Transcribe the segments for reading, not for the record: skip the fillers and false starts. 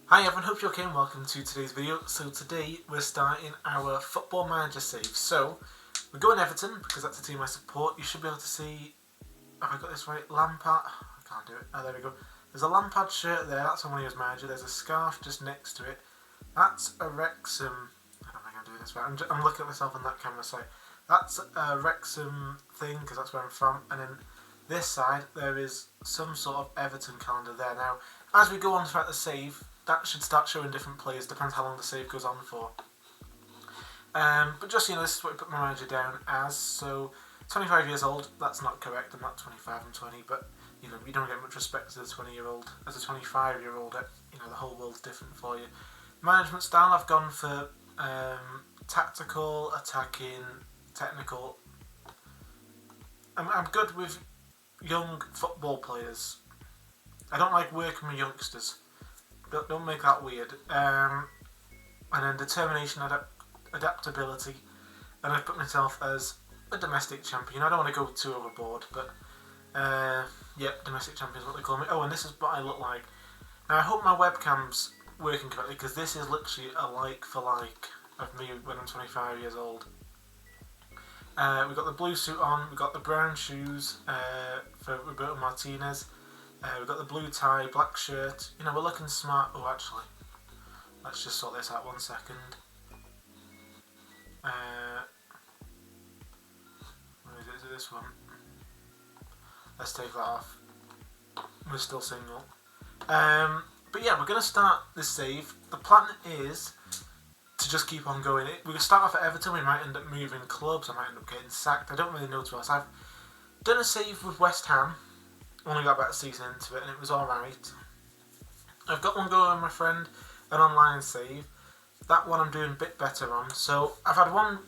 Hi everyone, hope you're okay and welcome to today's video. So today we're starting our Football Manager save. So we're going Everton because that's the team I support. You should be able to see, have I got this right? Lampard, I can't do it. Oh, there we go. There's a Lampard shirt there, that's when he was manager. There's a scarf just next to it. That's a Wrexham, I don't think I'm doing this right. I'm looking at myself on that camera side. That's a Wrexham thing because that's where I'm from. And then this side there is some sort of Everton calendar there. Now as we go on throughout the save, that should start showing different players, depends how long the save goes on for. But just, this is what I put my manager down as. So 25 years old, that's not correct, I'm not 25, I'm 20, but you don't get much respect as a 20-year-old. As a 25-year-old, the whole world's different for you. Management style, I've gone for tactical, attacking, technical. I'm good with young football players. I don't like working with youngsters. Don't make that weird. And then determination, adaptability, and I've put myself as a domestic champion. I don't want to go too overboard, but domestic champion is what they call me. Oh, and this is what I look like. Now I hope my webcam's working correctly because this is literally a like for like of me when I'm 25 years old. We've got the blue suit on, we've got the brown shoes for Roberto Martinez. We've got the blue tie, black shirt. We're looking smart. Oh, actually, let's just sort this out 1 second. Where is it? Is it this one? Let's take that off. We're still single. But yeah, we're going to start this save. The plan is to just keep on going. We're going to start off at Everton. We might end up moving clubs. I might end up getting sacked. I don't really know, to be honest. I've done a save with West Ham. Only got about a season into it and it was alright. I've got one going with my friend, an online save. That one I'm doing a bit better on. So I've had one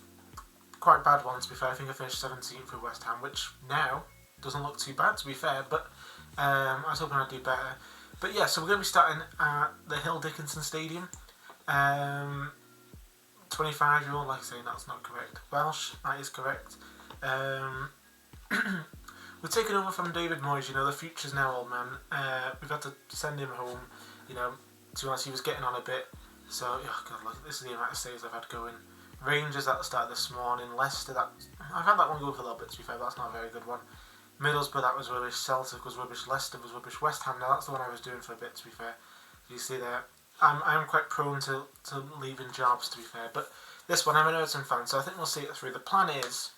quite bad one, to be fair. I think I finished 17th with West Ham, which now doesn't look too bad, to be fair, but I was hoping I'd do better. But yeah, so we're going to be starting at the Hill Dickinson Stadium. 25-year-old, like I say, that's not correct. Welsh, that is correct. We're taking over from David Moyes, the future's now old man. We've had to send him home, to be honest, he was getting on a bit. So, oh God, look, this is the amount of saves I've had going. Rangers at the start this morning, Leicester, I've had that one go for a little bit, to be fair, but that's not a very good one. Middlesbrough, that was rubbish, Celtic was rubbish, Leicester was rubbish, West Ham, now that's the one I was doing for a bit, to be fair. You see there, I'm quite prone to leaving jobs, to be fair, but this one, I'm an Everton fan, so I think we'll see it through. The plan is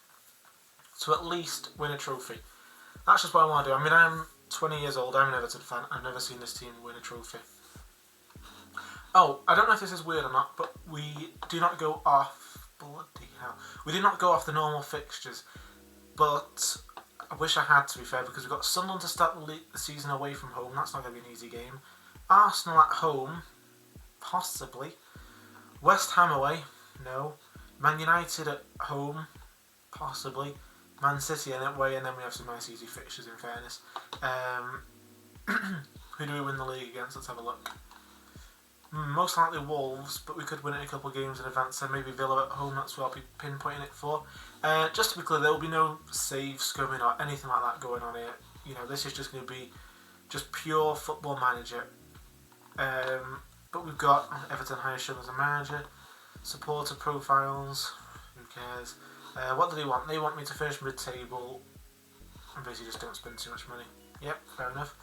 to at least win a trophy. That's just what I want to do. I'm 20 years old, I'm an Everton fan, I've never seen this team win a trophy. Oh, I don't know if this is weird or not, but we do not go off, bloody hell, we do not go off the normal fixtures, but I wish I had, to be fair, because we've got Sunderland to start the season away from home, that's not going to be an easy game. Arsenal at home, possibly. West Ham away, no. Man United at home, possibly. Man City away, and then we have some nice easy fixtures, in fairness. Who do we win the league against? Let's have a look. Most likely Wolves, but we could win it a couple of games in advance, so maybe Villa at home, that's what I'll be pinpointing it for. Just to be clear, there will be no save scumming or anything like that going on here. This is just going to be just pure Football Manager. But we've got Everton highest shown as a manager, supporter profiles, who cares. What do they want? They want me to finish mid-table and basically just don't spend too much money. Yep, fair enough.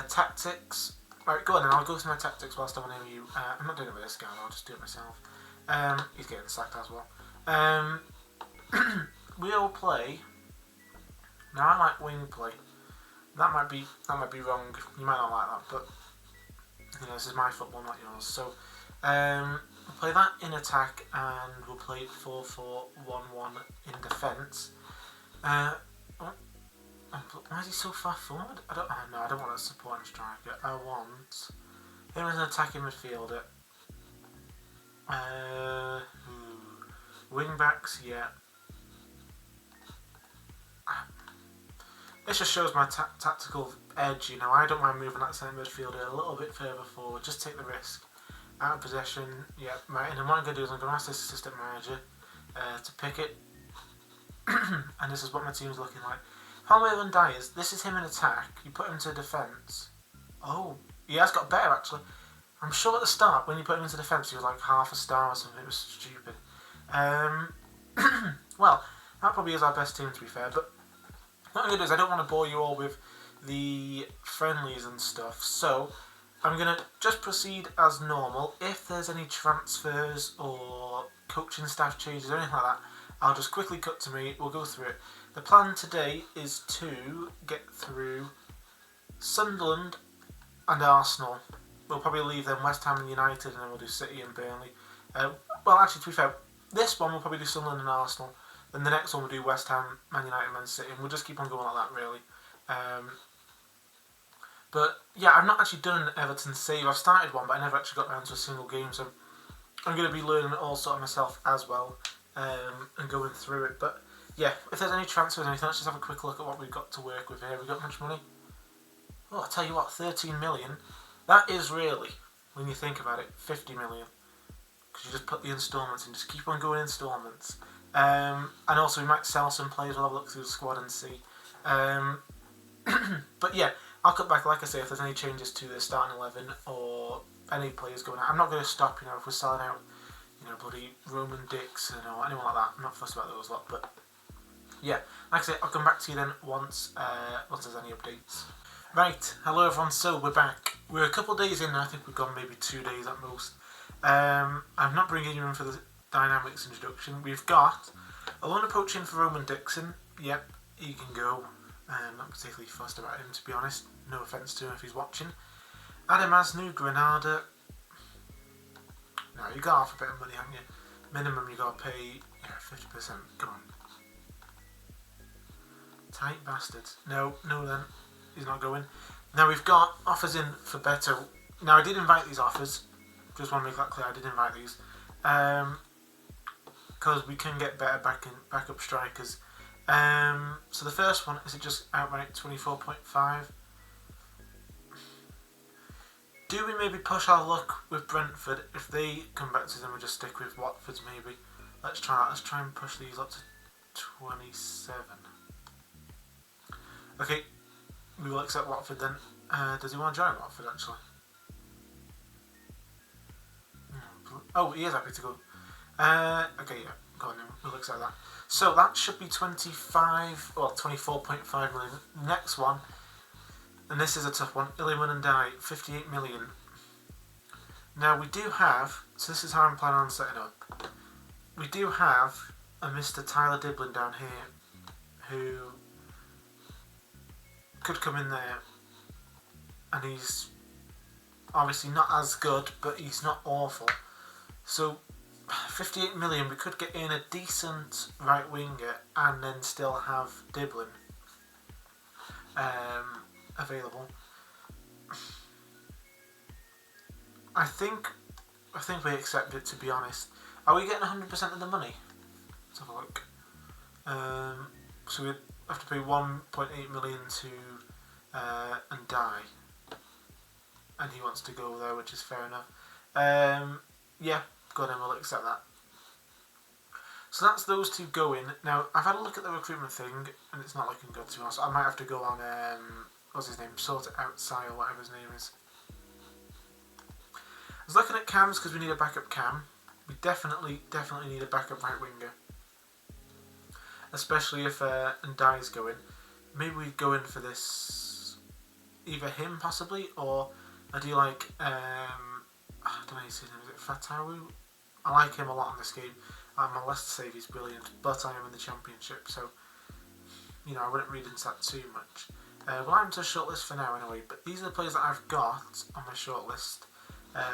Tactics. Right, go on then, I'll go through my tactics whilst I'm on you. I'm not doing it with this guy, I'll just do it myself. He's getting sacked as well. We'll play. Now I like wing play. That might be wrong. You might not like that, but this is my football, not yours. So we'll play that in attack, and we'll play 4-4-1-1 in defence. Why is he so far forward? I don't want a supporting striker. I want him as an attacking midfielder. Wing backs, yeah. This just shows my tactical edge. I don't mind moving that centre midfielder a little bit further forward. Just take the risk. Out of possession, yeah, right. And then what I'm going to do is I'm going to ask this assistant manager to pick it. And this is what my team's looking like. Palmer Dyers, this is him in attack. You put him to defence. Oh, he has got better actually. I'm sure at the start, when you put him into defence, he was like half a star or something. It was stupid. Well, that probably is our best team, to be fair. But what I'm going to do is I don't want to bore you all with the friendlies and stuff. So I'm going to just proceed as normal. If there's any transfers or coaching staff changes or anything like that, I'll just quickly cut to me. We'll go through it. The plan today is to get through Sunderland and Arsenal. We'll probably leave them West Ham and United, and then we'll do City and Burnley. Well, actually, to be fair, this one we'll probably do Sunderland and Arsenal. Then the next one we'll do West Ham, Man United, Man City, and we'll just keep on going like that, really. But yeah, I've not actually done an Everton save. I've started one, but I never actually got down to a single game, so I'm going to be learning it all sort of myself as well, and going through it. But yeah, if there's any transfers or anything, let's just have a quick look at what we've got to work with here. We've got much money. Oh, I'll tell you what, 13 million. That is really, when you think about it, 50 million. Because you just put the instalments in, just keep on going instalments. And also we might sell some players, we'll have a look through the squad and see. But yeah, I'll cut back, like I say, if there's any changes to the starting 11 or any players going out. I'm not going to stop, if we're selling out, bloody Roman Dixon or anyone like that. I'm not fussed about those lot, but yeah, like I say, I'll come back to you then once there's any updates. Right, hello everyone, so we're back. We're a couple of days in now, I think we've gone maybe 2 days at most. I'm not bringing you in for the dynamics introduction. We've got a loan approach in for Roman Dixon. Yep, he can go. Not particularly fussed about him, to be honest. No offence to him if he's watching. Adam Asnu, Granada. No, you got half a bit of money, haven't you? Minimum you got to pay 50%. Come on. Tight bastards. No then. He's not going. Now we've got offers in for better. Now I did invite these offers. Just want to make that clear. I did invite these because we can get better backup strikers. So the first one is it just outright 24.5. Do we maybe push our luck with Brentford? If they come back to them, we'll just stick with Watford's maybe. Let's try that. Let's try and push these up to 27. Okay. We will accept Watford then. Does he want to join Watford actually? Oh, he is happy to go. Okay, yeah, go on then. We'll accept that. So that should be 24.5 million. Next one, and this is a tough one. Iliman and Dye, 58 million. Now we do have. So this is how I'm planning on setting up. We do have a Mr. Tyler Diblin down here, who could come in there, and he's obviously not as good, but he's not awful. So 58 million, we could get in a decent right winger and then still have Diblin available. I think we accept it, to be honest. Are we getting 100% of the money? Let's have a look. So we have to pay 1.8 million to and Die, and he wants to go there, which is fair enough. Yeah, go on then, we'll accept that. So that's those two going. Now I've had a look at the recruitment thing, and it's not looking good, to be honest. I might have to go on what's his name, Sort It Outside or whatever his name is. I was looking at cams because we need a backup cam. We definitely need a backup right winger, especially if Ndai's going. Maybe we go in for this, either him possibly, or I do like I don't know his name, is it Fatawu? I like him a lot in this game. My Leicester save is brilliant, but I am in the Championship, so I wouldn't read into that too much. Well, I'm to shortlist for now anyway, but these are the players that I've got on my shortlist,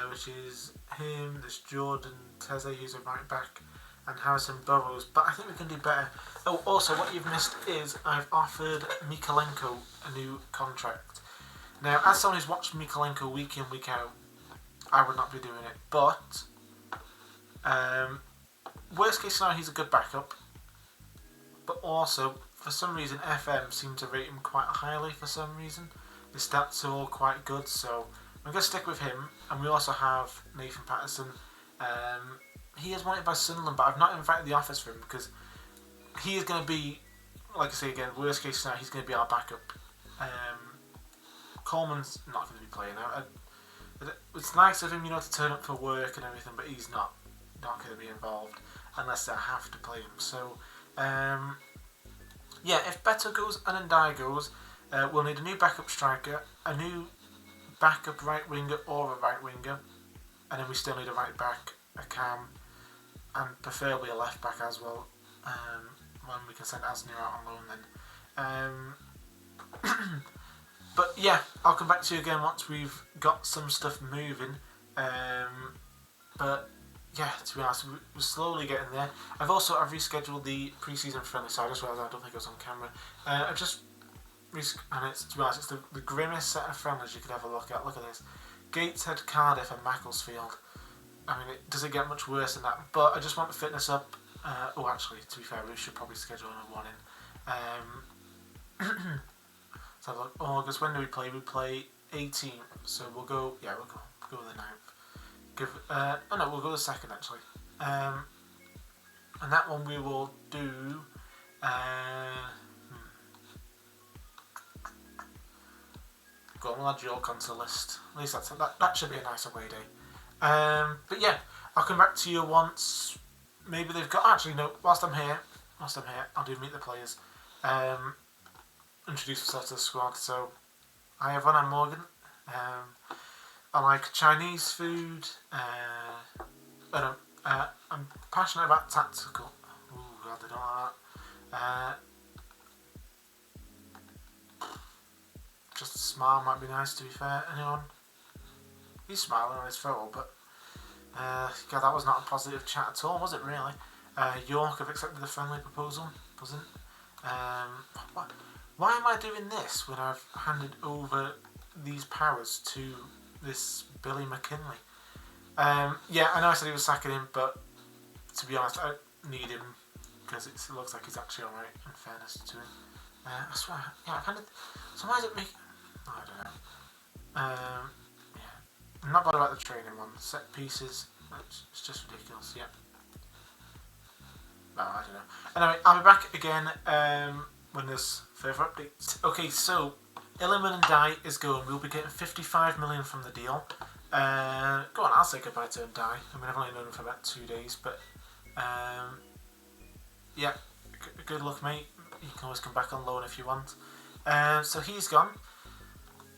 which is him, this Jordan Teze, who's a right back, and Harrison Burrows, but I think we can do better. Oh, also, what you've missed is I've offered Mikalenko a new contract. Now, as someone who's watched Mikalenko week in, week out, I would not be doing it, but worst case scenario, he's a good backup, but also, for some reason, FM seem to rate him quite highly for some reason. His stats are all quite good, so I'm going to stick with him. And we also have Nathan Patterson. He is wanted by Sunderland, but I've not invited the offers for him because he is going to be, like I say again, worst case scenario, he's going to be our backup. Coleman's not going to be playing out. It's nice of him, to turn up for work and everything, but he's not going to be involved unless I have to play him. So, if Beto goes and Ndai goes, we'll need a new backup striker, a new backup right winger or a right winger, and then we still need a right back, a cam, and preferably a left back as well. When we can send Asner out on loan then. But yeah, I'll come back to you again once we've got some stuff moving. But yeah, to be honest, we're slowly getting there. I've rescheduled the pre-season friendly, so I just realised I don't think it was on camera. I've just and it's, to be honest, it's the grimmest set of friendlies you could ever look at. Look at this: Gateshead, Cardiff, and Macclesfield. I mean, it doesn't get much worse than that. But I just want the fitness up. Actually, to be fair, we should probably schedule another one in. So like August, when do we play? We play 18th, so we'll go the 9th. We'll go the 2nd actually. And that one we will do. Go on, we'll add York onto the list. At least that should be a nice away day. But yeah, I'll come back to you once. Maybe they've got. Actually, no. Whilst I'm here, I'll do meet the players. Introduce myself to the squad. So, hi everyone, I'm Morgan. I like Chinese food. I'm passionate about tactical. Ooh, God, I don't like that. Just a smile might be nice, to be fair. Anyone? He's smiling on his photo, but God, that was not a positive chat at all, was it really? York have accepted the friendly proposal. Wasn't. Why am I doing this when I've handed over these powers to this Billy McKinley? I know I said he was sacking him, but to be honest, I need him because it looks like he's actually alright, in fairness to him. I swear, I've handed. So why is it making. I don't know. I'm not bothered about the training one. Set pieces, it's just ridiculous, yeah. No, I don't know. Anyway, I'll be back again when there's further updates. Okay, so Illiman and Dye is going. We'll be getting 55 million from the deal. Go on, I'll say goodbye to Dye. I mean, I've only known him for about 2 days, but good luck, mate. You can always come back on loan if you want. So he's gone.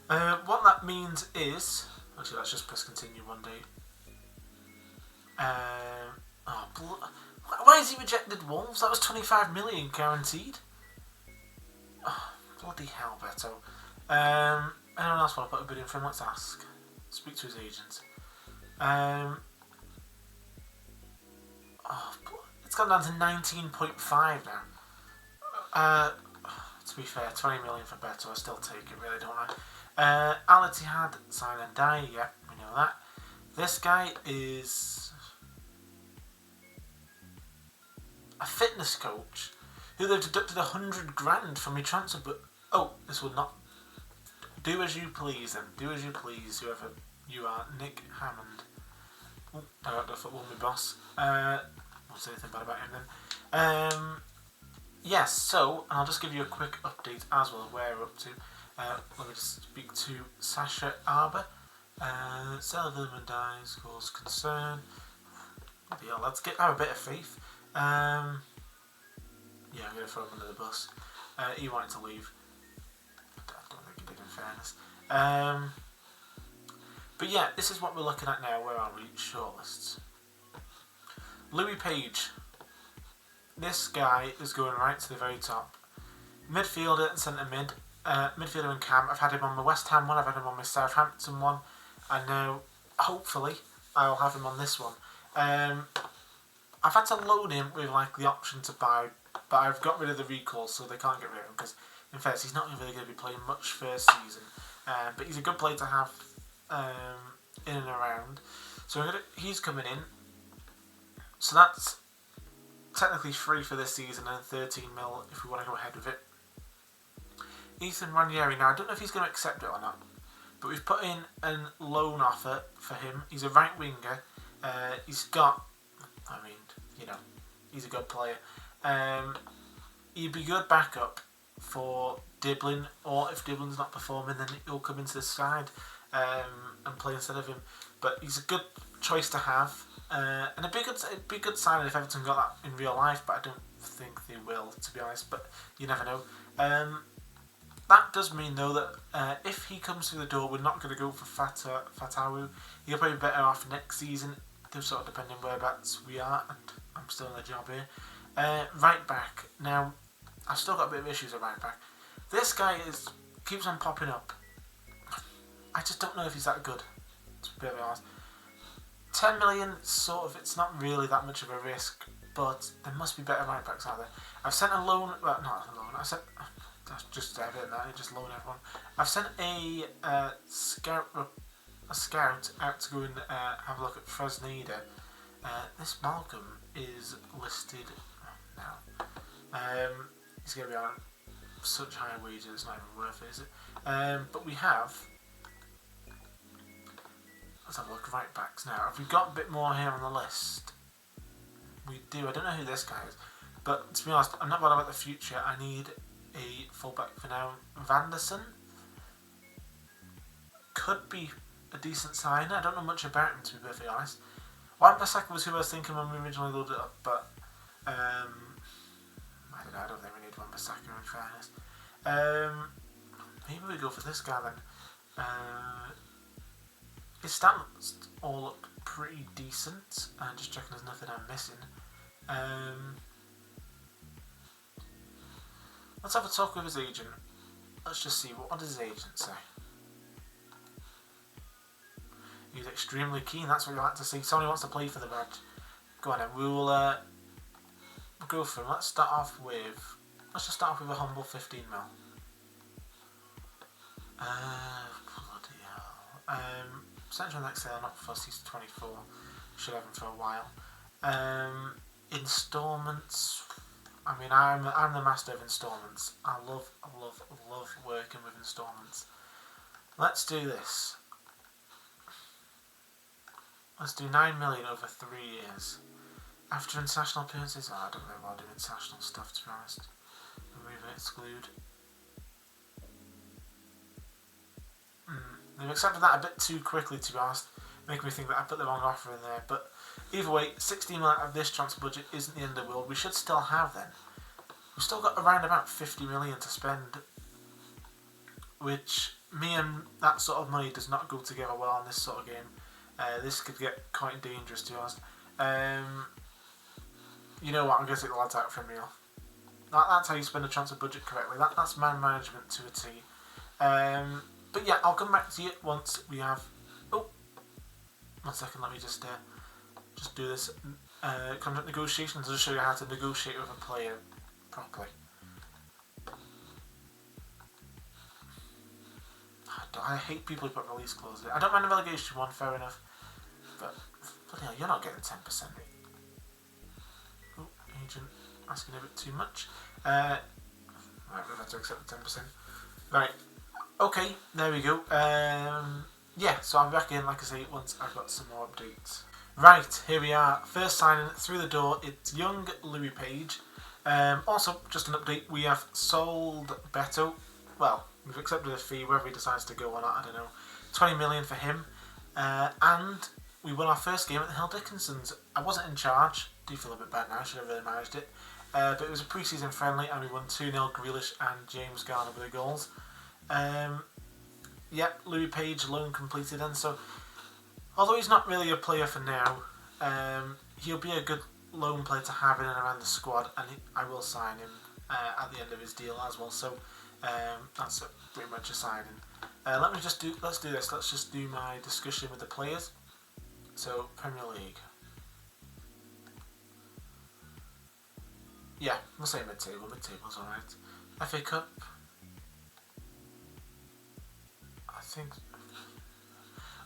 What that means is, actually, let's just press continue one day. Why has he rejected Wolves? That was 25 million guaranteed. Oh, bloody hell, Beto. Anyone else want to put a bid in for him? Let's ask. Speak to his agent. It's gone down to 19.5 now. To be fair, 20 million for Beto, I still take it, really, don't I? Al Ittihad, sign and die, yeah, we know that. This guy is a fitness coach who they've deducted 100 grand from your transfer, but this will not. Do as you please then. Do as you please, whoever you are. Nick Hammond. I don't know if it will be boss. Won't say anything bad about him then. Yes, so I'll just give you a quick update as well where we're up to. Let me just speak to Sasha Arber. Sell of them and dies, cause concern. Yeah, let's have a bit of faith. I'm going to throw him under the bus. He wanted to leave. I don't think he did, in fairness. But yeah, this is what we're looking at now. Where are we? Shortlists. Louis Page. This guy is going right to the very top. Midfielder and centre mid. Midfielder and cam. I've had him on my West Ham one. I've had him on my Southampton one. And now, hopefully, I'll have him on this one. I've had to loan him with the option to buy, but I've got rid of the recall, so they can't get rid of him because, in fact, he's not really going to be playing much first season. But he's a good player to have in and around. So he's coming in. So that's technically free for this season and 13 mil if we want to go ahead with it. Ethan Ranieri. Now I don't know if he's going to accept it or not, but we've put in a loan offer for him. He's a right winger. He's got. He's a good player. He'd be good backup for Diblin, or if Diblin's not performing, then he'll come into the side. and play instead of him. But he's a good choice to have, and it'd be a good sign if Everton got that in real life. But I don't think they will, to be honest. But you never know. That does mean though that if he comes through the door, we're not going to go for Fatawu. He'll probably be better off next season. Sort of depending whereabouts we are, and I'm still in the job here. Right back. Now, I've still got a bit of issues at right back. This guy keeps on popping up. I just don't know if he's that good, to be honest. 10 million, sort of, it's not really that much of a risk, but there must be better right backs out there. I've sent a loan, well, not a loan, that's just Everton, just loan everyone. I've sent a scout out to go and have a look at Fresneda. This Malcolm is listed now. He's going to be on such high wages, it's not even worth it, is it? But we have. Let's have a look at right backs now. Have we got a bit more here on the list? We do. I don't know who this guy is, but to be honest, I'm not bothered about the future. I need a fullback for now. Vanderson could be a decent sign. I don't know much about him, to be perfectly honest. Wan-Bissaka was who I was thinking when we originally loaded it up, but I don't know. I don't think we need Wan-Bissaka in fairness. Maybe we go for this guy then. His stats all look pretty decent. I'm just checking there's nothing I'm missing. Let's have a talk with his agent. Let's just see, what does his agent say? He's extremely keen, that's what you like to see. Somebody wants to play for the badge. Go on then, we'll go for him. Let's just start off with a humble 15 mil. Bloody hell. Central next sale, not fussy, he's 24. Should have him for a while. Installments. I mean, I'm the master of installments. I love working with installments. Let's do this. Let's do 9 million over 3 years. After international appearances, I don't really want to do international stuff, to be honest. Remove and exclude. They've accepted that a bit too quickly, to be honest, making me think that I put the wrong offer in there. But either way, 16 million out of this transfer budget isn't the end of the world. We should still have then. We've still got around about 50 million to spend, which me and that sort of money does not go together well in this sort of game. This could get quite dangerous, to be honest. You know what? I'm going to take the lads out for a meal. That's how you spend a transfer budget correctly. That's man management to a T. But yeah, I'll come back to you once we have. Oh, 1 second. Let me just do this contract negotiations to show you how to negotiate with a player properly. I hate people who put release clauses. I don't mind the relegation one, fair enough. But bloody hell, you're not getting 10%. Oh, agent asking a bit too much. Right, we've had to accept the 10%. Right. Okay, there we go. Yeah, so I'm back in, like I say, once I've got some more updates. Right, here we are. First signing through the door, it's young Louis Page. Also, just an update, we have sold Beto. Well, we've accepted a fee, whether he decides to go or not, I don't know. 20 million for him. And we won our first game at the Hill Dickinsons. I wasn't in charge. Do feel a bit bad now, I should have really managed it. But it was a pre-season friendly and we won 2-0. Grealish and James Garner with the goals. Yeah, Louis Page loan completed, and so although he's not really a player for now, he'll be a good loan player to have in and around the squad, and I will sign him at the end of his deal as well. So that's pretty much a signing. Let's do this. Let's just do my discussion with the players. So Premier League. Yeah, we'll say mid-table. Mid-table's alright. FA Cup. I think.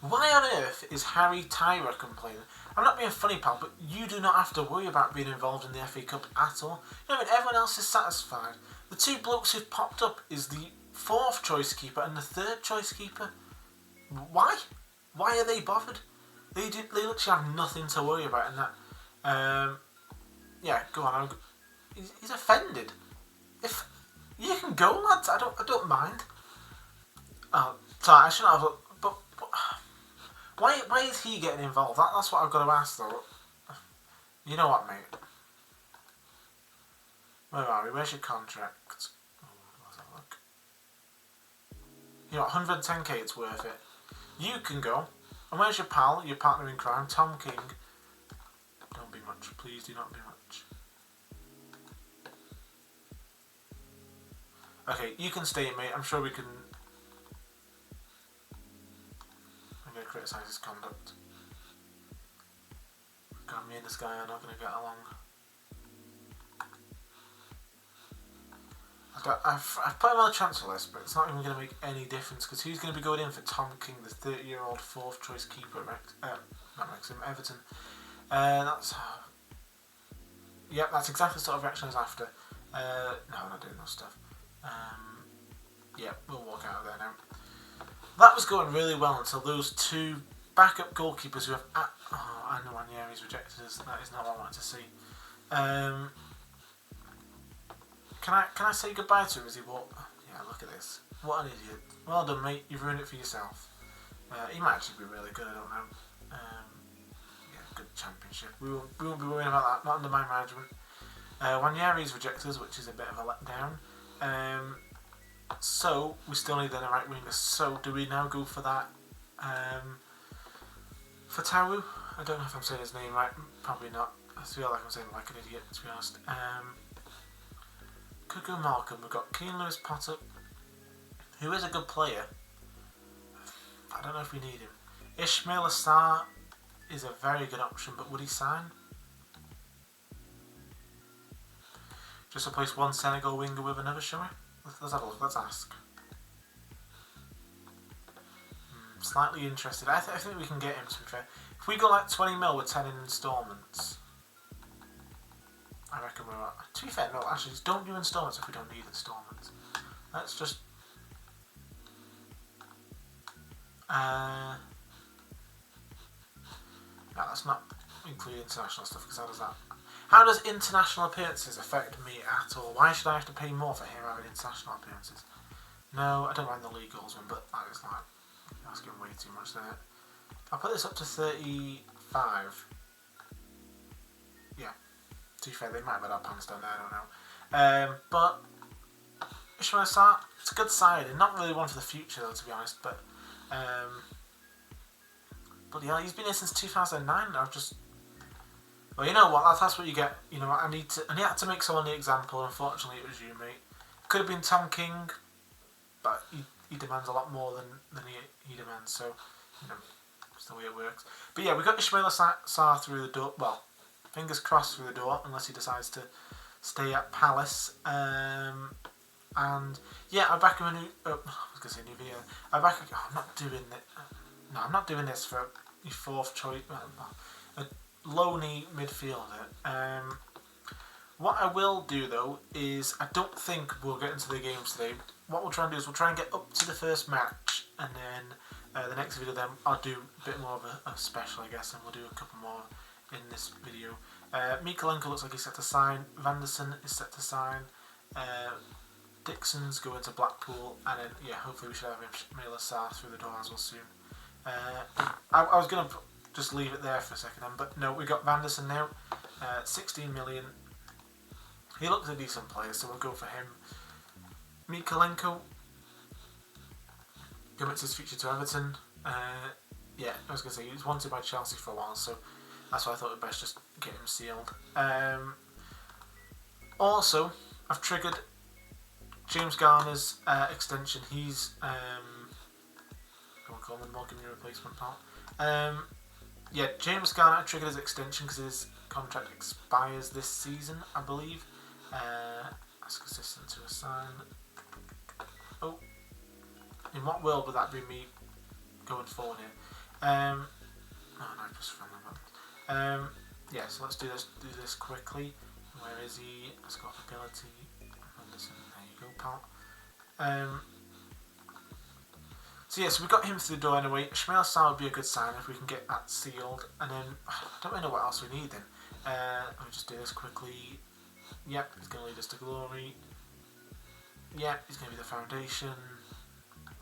Why on earth is Harry Tyra complaining? I'm not being funny, pal, but you do not have to worry about being involved in the FA Cup at all. You know, everyone else is satisfied. The two blokes who've popped up is the 4th choice keeper and the 3rd choice keeper. Why? Why are they bothered? They literally have nothing to worry about in that. Yeah, go on. He's offended. If you can go, lads, I don't mind. Oh, sorry, I shouldn't have. But Why is he getting involved? That's what I've got to ask though. You know what, mate? Where are we? Where's your contract? Oh, let's have a look. You know, 110k, it's worth it. You can go. And where's your pal, your partner in crime, Tom King? Don't be much. Please do not be much. Okay, you can stay, mate. I'm sure we can... I'm going to criticise his conduct. God, me and this guy are not going to get along. I've put him on the transfer list, but it's not even going to make any difference because who's going to be going in for Tom King, the 30-year-old fourth choice keeper at Everton? Yep, that's exactly the sort of reaction I was after. No, I'm not doing those stuff. Yeah, we'll walk out of there now. That was going really well until those two backup goalkeepers who have... I know Ranieri's rejected us. That is not what I wanted to see. Can I say goodbye to him as he walked? Yeah, look at this. What an idiot. Well done, mate. You've ruined it for yourself. He might actually be really good, I don't know. Yeah, good championship. We won't be worrying about that, not under my management. Ranieri's rejected us, which is a bit of a letdown. So, we still need then a right winger. So, do we now go for that? For Tawu? I don't know if I'm saying his name right. Probably not. I feel like I'm saying like an idiot, to be honest. Could go Markham. We've got Keane Lewis Potter, who is a good player. I don't know if we need him. Ismail Assar is a very good option, but would he sign? Just replace one Senegal winger with another, shall we? Let's have a look. Let's ask. Slightly interested. I think we can get him, to be fair. If we go like 20 mil with 10 in instalments, I reckon we're at... To be fair, no, actually, just don't do instalments if we don't need instalments. Let's just... No, let's not include international stuff, because how does that... How does international appearances affect me at all? Why should I have to pay more for him having international appearances? No, I don't mind the league goals one, but that is like asking way too much there. I'll put this up to 35. Yeah. To be fair, they might have had our pants down there, I don't know. But Ishmael Sarr, it's a good side, and not really one for the future though, to be honest. But yeah, he's been here since 2009. I've just... Well, you know what? That's what you get. You know, I had to make someone the example. Unfortunately, it was you, mate. Could have been Tom King, but he demands a lot more than he demands. So, you know, that's the way it works. But yeah, we got Ismail Sarr through the door. Well, fingers crossed through the door, unless he decides to stay at Palace. And yeah, I back him a new. I was gonna say new video. I'm not doing it. No, I'm not doing this for your fourth choice. Loney midfielder. What I will do though is I don't think we'll get into the games today. What we'll try and do is we'll try and get up to the first match, and then the next video then I'll do a bit more of a special, I guess, and we'll do a couple more in this video. Mikalenko looks like he's set to sign. Vanderson is set to sign. Dixon's going to Blackpool, and then yeah, hopefully we should have Ismail Assar through the door as well soon. I was gonna just leave it there for a second then, but no, we got Vanderson now, 16 million. He looks a decent player, so we'll go for him. Mikalenko commits his future to Everton. Yeah, I was going to say, he was wanted by Chelsea for a while, so that's why I thought it best just get him sealed. Also, I've triggered James Garner's extension. He's, go on, call him, give me a replacement part. Yeah, James Garner triggered his extension because his contract expires this season, I believe. Ask assistant to assign. Oh, in what world would that be me going forward here? Oh no, just from the yeah, so let's do this quickly. Where is he? Let's go off ability. There you go, pal. So yeah, so we got him through the door anyway. Ismail Sarr would be a good sign if we can get that sealed. And then, I don't really know what else we need then. Let me just do this quickly. Yep, he's going to lead us to glory. Yep, he's going to be the foundation.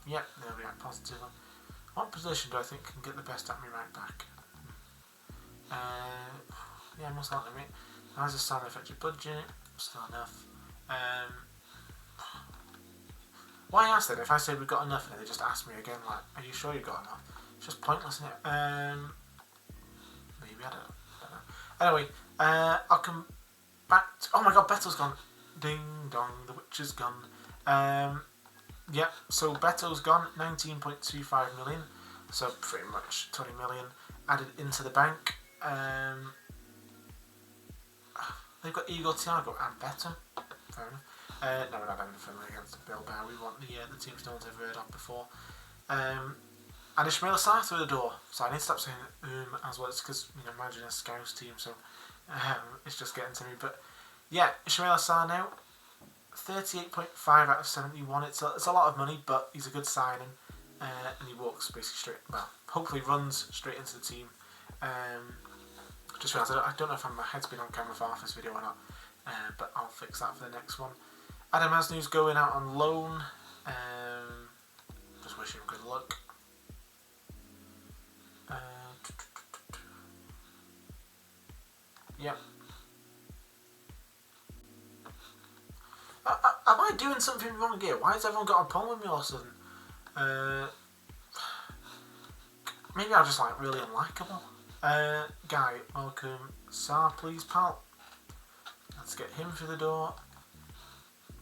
Yep, there we are, positive. What position do I think can get the best at me right back? Yeah, most likely, mate. How's the sound effective budget? Still enough. Why ask then? If I say we've got enough and they just ask me again, like, are you sure you've got enough? It's just pointless, isn't it? Maybe, I don't know. Anyway, I'll come back to... Oh my god, Beto's gone. Ding dong, the witch is gone. Yeah, so Beto's gone, 19.25 million. So pretty much 20 million added into the bank. They've got Igor, Thiago and Beto. Fair enough. No, we're not having a friendly against Bilbao. We want the teams no one's ever heard of before. And Ismail Sarr through the door. So I need to stop saying as well. It's because, imagine a Scouse team, so it's just getting to me. But yeah, Ismail Sarr now, 38.5 out of 71. It's a lot of money, but he's a good signing. And he walks basically straight, well, hopefully runs straight into the team. Just realised, I don't know if my head's been on camera for half this video or not, but I'll fix that for the next one. Adam Asnou's going out on loan. Just wish him good luck. Yep. Am I doing something wrong here? Why has everyone got a problem with me all of a sudden? Maybe I'm just like really unlikable. Guy, welcome. Sarr, please, pal. Let's get him through the door.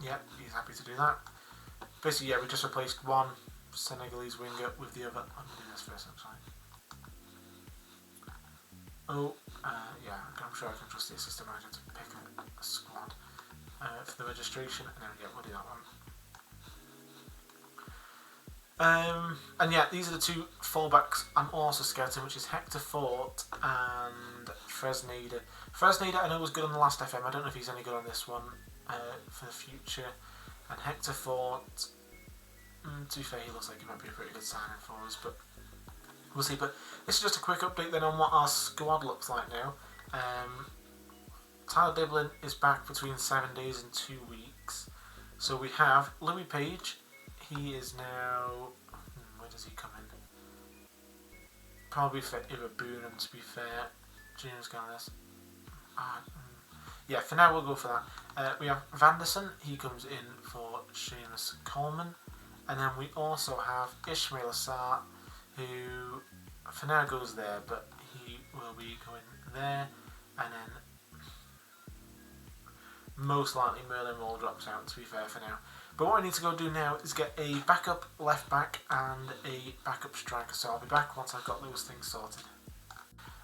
Yep, he's happy to do that. Basically, yeah, we just replaced one Senegalese winger with the other. I'm going to do this first, actually. Oh, yeah, I'm sure I can trust the assistant manager to pick a squad for the registration, and then we'll do that one. And yeah, these are the two fullbacks I'm also scouting, which is Hector Fort and Fresneda. Fresneda I know was good on the last FM. I don't know if he's any good on this one for the future. And Hector Fort, to be fair, he looks like he might be a pretty good signing for us, but we'll see. But this is just a quick update then on what our squad looks like now. Tyler Diblin is back between 7 days and 2 weeks. So we have Louis Page. He is now... where does he come in? Probably for Iberboon, to be fair. James Gallis. Yeah, for now we'll go for that. We have Vanderson. He comes in for Seamus Coleman. And then we also have Ismail Sarr, who for now goes there, but he will be going there. And then most likely Merlin Roll drops out, to be fair, for now. But what I need to go do now is get a backup left back and a backup striker, so I'll be back once I've got those things sorted.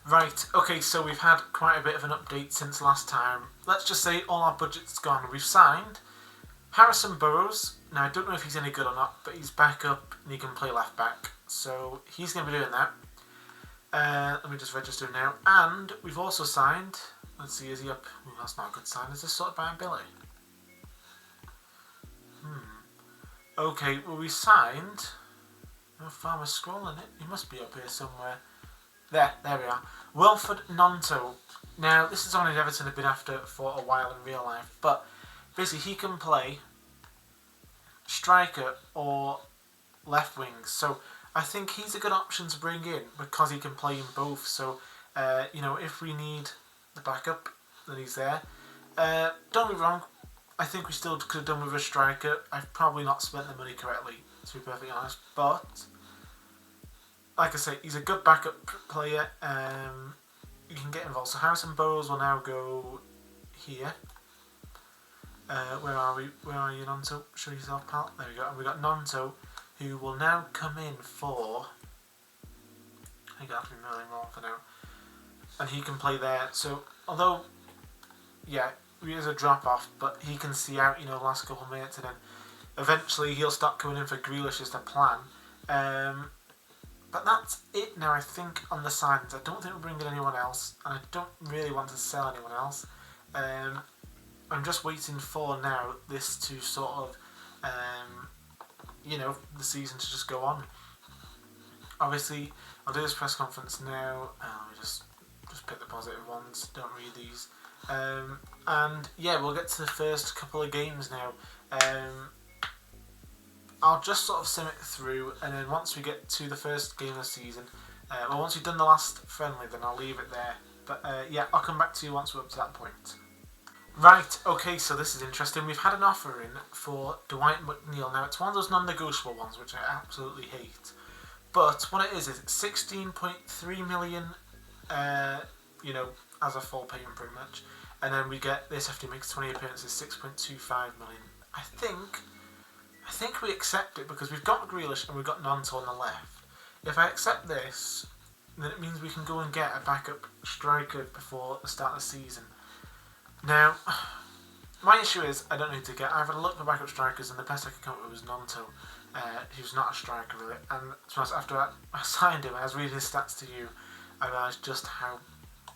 Right, okay, so we've had quite a bit of an update since last time. Let's just say all our budget's gone. We've signed Harrison Burrows. Now, I don't know if he's any good or not, but he's back up and he can play left back, so he's going to be doing that. Let me just register him now. And we've also signed... Let's see, is he up? Ooh, that's not a good sign. Is this sorted by Billy? Okay, well we signed... How far am I scrolling it? He must be up here somewhere. There we are. Wilfred Nonto. Now, this is someone Everton have been after for a while in real life, but basically he can play striker or left wings. So I think he's a good option to bring in because he can play in both. So, if we need the backup, then he's there. Don't be wrong, I think we still could have done with a striker. I've probably not spent the money correctly, to be perfectly honest, but like I say, he's a good backup player. You can get involved. So Harrison Burrows will now go here. Where are we? Where are you, Nonto? Show yourself, pal. There we go. And we got Nonto, who will now come in for... I think that'll be Merlin Roll for now. And he can play there. So, although, yeah, he is a drop-off, but he can see out, the last couple of minutes, and then eventually he'll start coming in for Grealish as the plan. But that's it now, I think, on the signings. I don't think we're bringing anyone else, and I don't really want to sell anyone else. I'm just waiting for now this to sort of, the season to just go on. Obviously, I'll do this press conference now. Let me just pick the positive ones. Don't read these. And yeah, we'll get to the first couple of games now. I'll just sort of sim it through, and then once we get to the first game of the season, once we've done the last friendly, then I'll leave it there. But yeah, I'll come back to you once we're up to that point. Right, okay, so this is interesting. We've had an offer in for Dwight McNeil. Now, it's one of those non-negotiable ones, which I absolutely hate. But what it is 16.3 million, you know, as a full payment pretty much. And then we get this after he makes 20 appearances, 6.25 million. I think we accept it because we've got Grealish and we've got Nonto on the left. If I accept this, then it means we can go and get a backup striker before the start of the season. Now, my issue is I don't need to get. I've had a look for backup strikers, and the best I could come up with was Nonto. He was not a striker really, and to be honest, after I signed him, I was reading his stats to you, I realised just how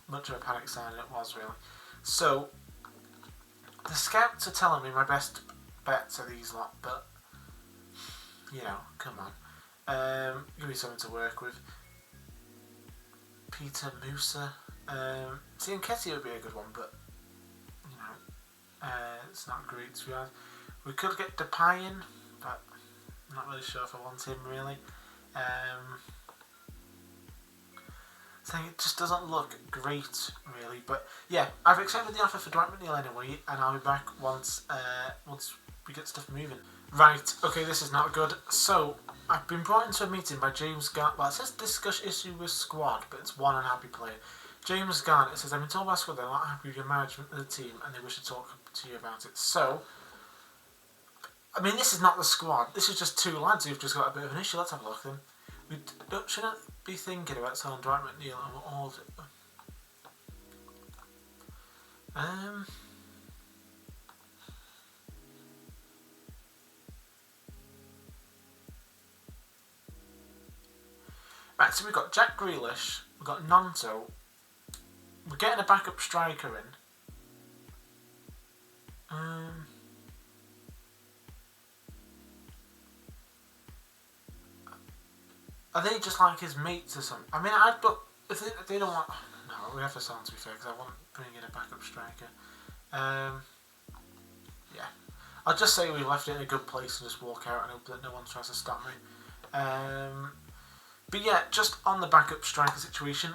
much of a panic signing it was really. So, the scouts are telling me my best bets are these lot, but you know, come on, give me something to work with. Peter Musa, see, Nketiah would be a good one, but you know, it's not great to be honest. We could get Depay in, but I'm not really sure if I want him really. So it just doesn't look great really, but yeah, I've accepted the offer for Dwight McNeil anyway, and I'll be back once we get stuff moving. Right, okay, this is not good. So I've been brought into a meeting by James Garnett. Well, it says discuss issue with squad, but it's one unhappy player. James Garnett says, I've been told by squad they're not happy with your management of the team and they wish to talk to you about it. So, I mean, this is not the squad. This is just two lads who've just got a bit of an issue. Let's have a look then. We shouldn't be thinking about selling Dwight McNeil and all of it. Right, so we've got Jack Grealish, we've got Nonto, we're getting a backup striker in. Are they just like his mates or something? I mean, but if they don't want... No, we have to sell them to be fair, because I want to bring in a backup striker. Yeah. I'll just say we left it in a good place and just walk out and hope that no one tries to stop me. But yeah, just on the backup striker situation,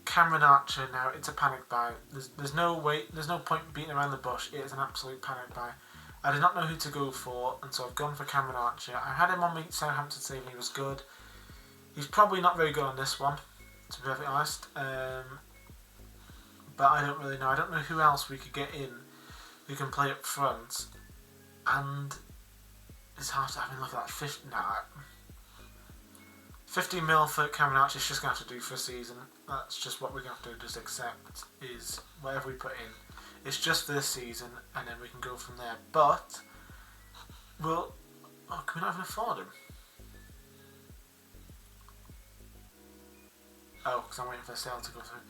Cameron Archer now, it's a panic buy. There's no point beating around the bush. It is an absolute panic buy. I did not know who to go for, and so I've gone for Cameron Archer. I had him on my Southampton save and he was good. He's probably not very good on this one, to be perfectly honest. But I don't really know. I don't know who else we could get in who can play up front. And it's hard to... I mean, look at that. 50 mil for Cameron Archer is just going to have to do for a season. That's just what we're going to have to just accept, is whatever we put in. It's just for this season, and then we can go from there. But, well... Oh, can we not even afford him? Oh, because I'm waiting for the sale to go through.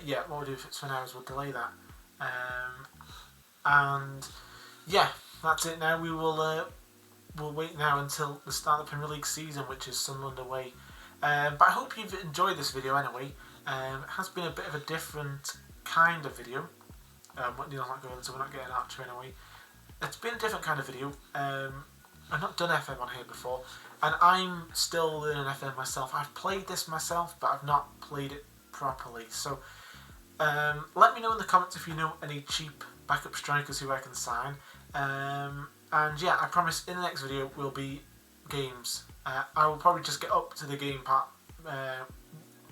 Yeah, what we'll do for now is we'll delay that. And yeah, that's it now. We'll wait now until the start of the Premier League season, which is Sunderland away. But I hope you've enjoyed this video anyway. It has been a bit of a different kind of video. Neil's not going, so we're not getting Archer anyway. It's been a different kind of video. I've not done FM on here before, and I'm still learning FM myself. I've played this myself, but I've not played it properly. So let me know in the comments if you know any cheap backup strikers who I can sign. And yeah, I promise in the next video will be games. I will probably just get up to the game part,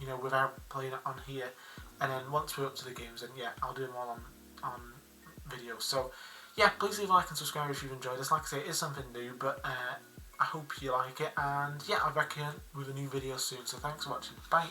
you know, without playing it on here. And then once we're up to the games, then yeah, I'll do them all on video. So yeah, please leave a like and subscribe if you've enjoyed this. Like I say, it is something new, but I hope you like it. And yeah, I'll be back here with a new video soon. So thanks for watching. Bye.